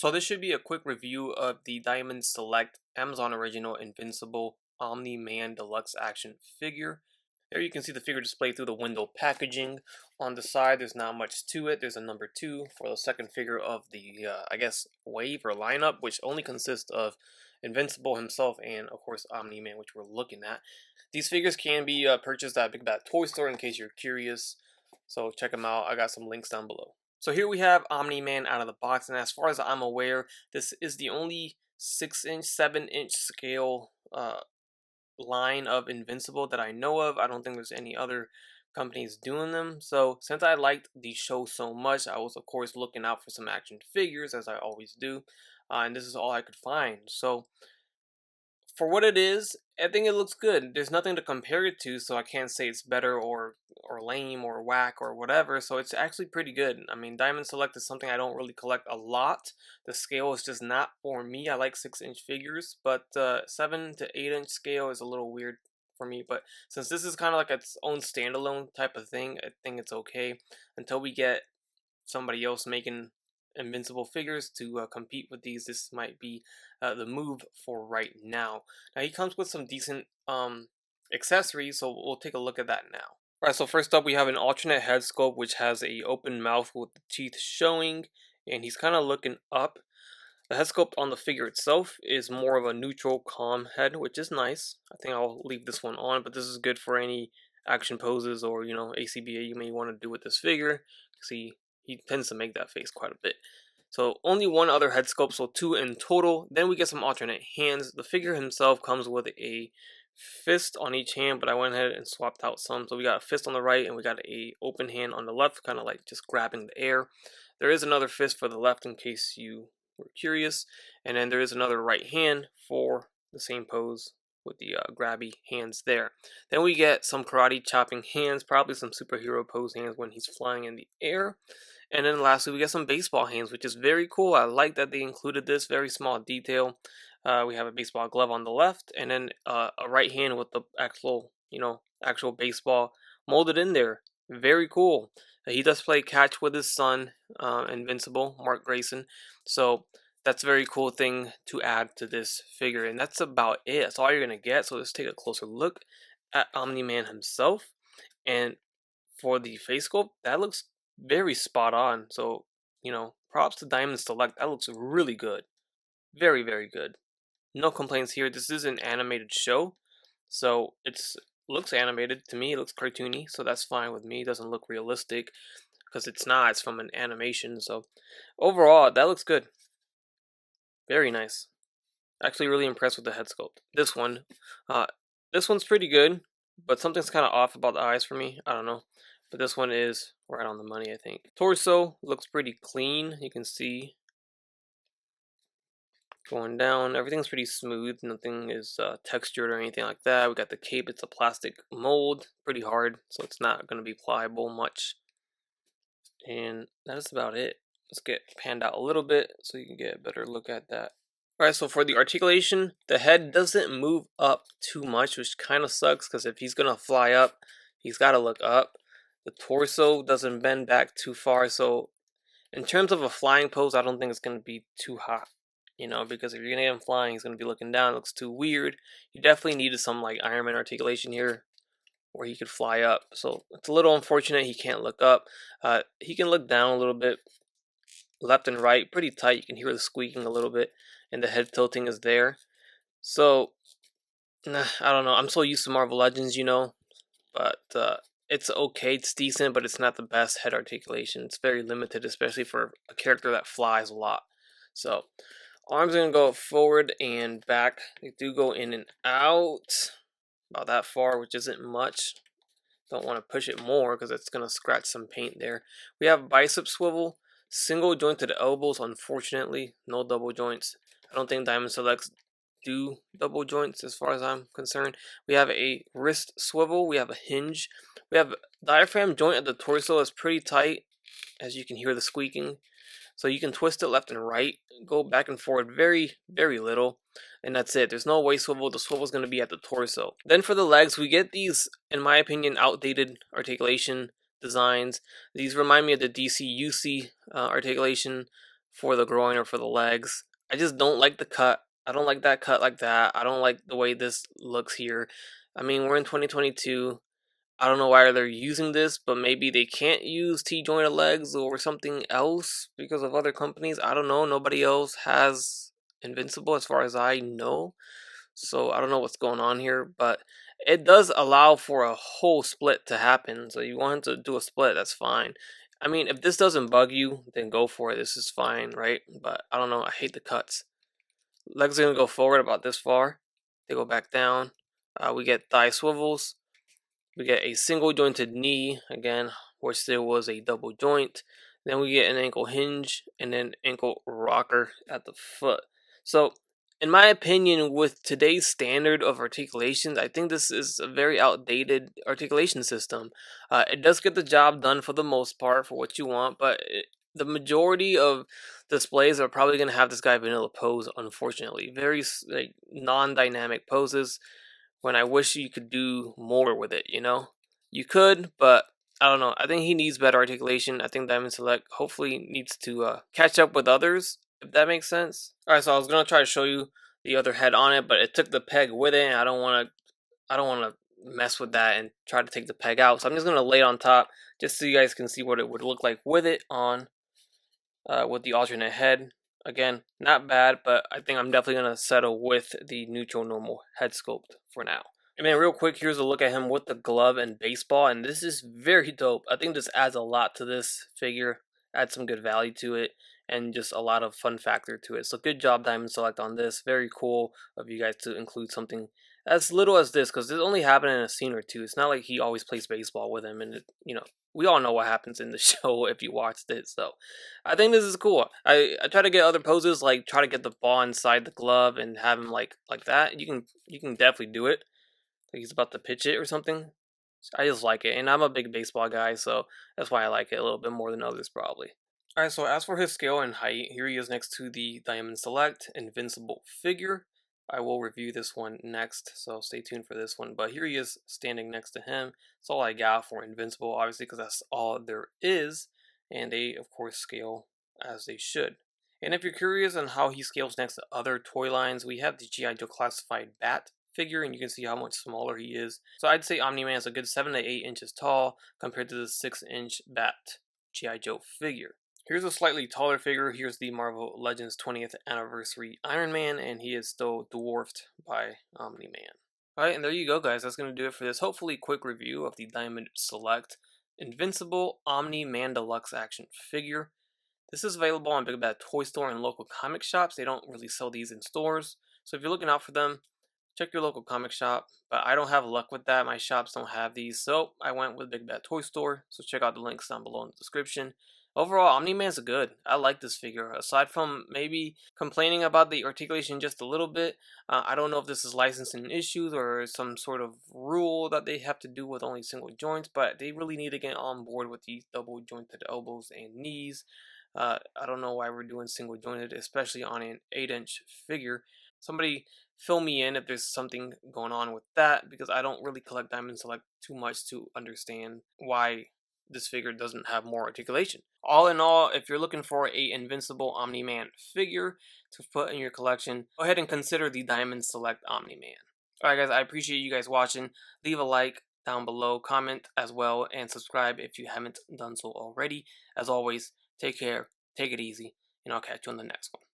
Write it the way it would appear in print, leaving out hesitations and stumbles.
So this should be a quick review of the Diamond Select Amazon Original Invincible Omni Man Deluxe Action Figure. There you can see the figure displayed through the window packaging. On the side, there's not much to it. There's a number 2 for the second figure of the, I guess, wave or lineup, which only consists of Invincible himself and, of course, Omni Man, which we're looking at. These figures can be purchased at Big Bad Toy Store in case you're curious. So check them out. I got some links down below. So here we have Omni-Man out of the box, and as far as I'm aware, this is the only 6-inch, 7-inch scale line of Invincible that I know of. I don't think there's any other companies doing them. So since I liked the show so much, I was of course looking out for some action figures, as I always do, and this is all I could find. So for what it is, I think it looks good. There's nothing to compare it to, so I can't say it's better or lame or whack or whatever. So it's actually pretty good. I mean, Diamond Select is something I don't really collect a lot. The scale is just not for me. I like 6-inch figures, but 7 to 8-inch scale is a little weird for me. But since this is kind of like its own standalone type of thing, I think it's okay until we get somebody else making Invincible figures to compete with these. This might be the move for right now. Now he comes with some decent accessories, so we'll take a look at that now. Alright, so first up we have an alternate head sculpt which has a open mouth with the teeth showing, and he's kind of looking up. The head sculpt on the figure itself is more of a neutral, calm head, which is nice. I think I'll leave this one on, but this is good for any action poses or, you know, ACBA you may want to do with this figure. See, he tends to make that face quite a bit. So only one other head sculpt, so 2 in total. Then we get some alternate hands. The figure himself comes with a fist on each hand, but I went ahead and swapped out some. So we got a fist on the right and we got a open hand on the left, kind of like just grabbing the air. There is another fist for the left in case you were curious. And then there is another right hand for the same pose with the grabby hands there. Then we get some karate chopping hands, probably some superhero pose hands when he's flying in the air. And then lastly, we get some baseball hands, which is very cool. I like that they included this very small detail. We have a baseball glove on the left, and then a right hand with the actual, actual baseball molded in there. Very cool. He does play catch with his son, Invincible, Mark Grayson. So that's a very cool thing to add to this figure. And that's about it. That's all you're going to get. So let's take a closer look at Omni-Man himself. And for the face sculpt, that looks very spot on. So, props to Diamond Select. That looks really good. Very, very good. No complaints here. This is an animated show, so it's looks animated to me. It looks cartoony, so that's fine with me. It doesn't look realistic because it's not. It's from an animation. So overall, that looks good. Very nice. Actually, really impressed with the head sculpt. This one's pretty good, but something's kind of off about the eyes for me. I don't know. But this one is right on the money, I think. Torso looks pretty clean. You can see going down. Everything's pretty smooth. Nothing is textured or anything like that. We got the cape. It's a plastic mold. Pretty hard, so it's not going to be pliable much. And that is about it. Let's get panned out a little bit so you can get a better look at that. Alright, so for the articulation, the head doesn't move up too much, which kind of sucks because if he's going to fly up, he's got to look up. The torso doesn't bend back too far, so in terms of a flying pose, I don't think it's going to be too hot, because if you're going to get him flying, he's going to be looking down. It looks too weird. You definitely needed some like Iron Man articulation here where he could fly up. So it's a little unfortunate he can't look up. He can look down a little bit, left and right, pretty tight. You can hear the squeaking a little bit, and the head tilting is there. So, I don't know. I'm so used to Marvel Legends, but it's okay, it's decent, but it's not the best head articulation. It's very limited, especially for a character that flies a lot. So, arms are going to go forward and back. They do go in and out about that far, which isn't much. Don't want to push it more because it's going to scratch some paint there. We have bicep swivel, single joint to the elbows, unfortunately. No double joints. I don't think Diamond Selects do double joints as far as I'm concerned. We have a wrist swivel. We have a hinge. We have diaphragm joint at the torso is pretty tight, as you can hear the squeaking. So you can twist it left and right, go back and forward very, very little, and that's it. There's no waist swivel. The swivel is going to be at the torso. Then for the legs, we get these, in my opinion, outdated articulation designs. These remind me of the DC UC articulation for the groin or for the legs. I just don't like the cut. I don't like that cut like that. I don't like the way this looks here. I mean, we're in 2022. I don't know why they're using this, but maybe they can't use T-jointed legs or something else because of other companies. I don't know. Nobody else has Invincible as far as I know. So I don't know what's going on here, but it does allow for a whole split to happen. So you want to do a split, that's fine. I mean, if this doesn't bug you, then go for it. This is fine, right? But I don't know. I hate the cuts. Legs are going to go forward about this far. They go back down. We get thigh swivels. We get a single jointed knee, again, which there was a double joint. Then we get an ankle hinge and then ankle rocker at the foot. So, in my opinion, with today's standard of articulations, I think this is a very outdated articulation system. It does get the job done for the most part for what you want, but the majority of displays are probably going to have this guy vanilla pose, unfortunately. Very like non-dynamic poses when I wish you could do more with it, you know? You could, but I don't know. I think he needs better articulation. I think Diamond Select hopefully needs to catch up with others, if that makes sense. Alright, so I was gonna try to show you the other head on it, but it took the peg with it, and I don't wanna mess with that and try to take the peg out. So I'm just gonna lay it on top just so you guys can see what it would look like with it on with the alternate head. Again, not bad, but I think I'm definitely going to settle with the neutral normal head sculpt for now. And man, real quick, here's a look at him with the glove and baseball, and this is very dope. I think this adds a lot to this figure, adds some good value to it, and just a lot of fun factor to it. So good job, Diamond Select, on this. Very cool of you guys to include something as little as this, because this only happened in a scene or two. It's not like he always plays baseball with him, and we all know what happens in the show if you watched it. So I think this is cool. I try to get other poses, like try to get the ball inside the glove and have him like that. You can definitely do it. Like he's about to pitch it or something. I just like it, and I'm a big baseball guy, so that's why I like it a little bit more than others probably. Alright, so as for his scale and height, here he is next to the Diamond Select Invincible figure. I will review this one next, so stay tuned for this one. But here he is standing next to him. That's all I got for Invincible, obviously, because that's all there is. And they, of course, scale as they should. And if you're curious on how he scales next to other toy lines, we have the G.I. Joe Classified Bat figure, and you can see how much smaller he is. So I'd say Omni-Man is a good 7 to 8 inches tall compared to the 6-inch Bat G.I. Joe figure. Here's a slightly taller figure. Here's the Marvel Legends 20th Anniversary Iron Man, and he is still dwarfed by Omni-Man. Alright, and there you go, guys. That's going to do it for this hopefully quick review of the Diamond Select Invincible Omni-Man Deluxe action figure. This is available on Big Bad Toy Store and local comic shops. They don't really sell these in stores, so if you're looking out for them, check your local comic shop. But I don't have luck with that. My shops don't have these, so I went with Big Bad Toy Store. So check out the links down below in the description. Overall, Omni-Man's good. I like this figure. Aside from maybe complaining about the articulation just a little bit, I don't know if this is licensing issues or some sort of rule that they have to do with only single joints, but they really need to get on board with these double jointed elbows and knees. I don't know why we're doing single jointed, especially on an 8-inch figure. Somebody fill me in if there's something going on with that, because I don't really collect Diamond Select too much to understand why this figure doesn't have more articulation. All in all, if you're looking for a Invincible Omni-Man figure to put in your collection, go ahead and consider the Diamond Select Omni-Man. Alright guys, I appreciate you guys watching. Leave a like down below, comment as well, and subscribe if you haven't done so already. As always, take care, take it easy, and I'll catch you on the next one.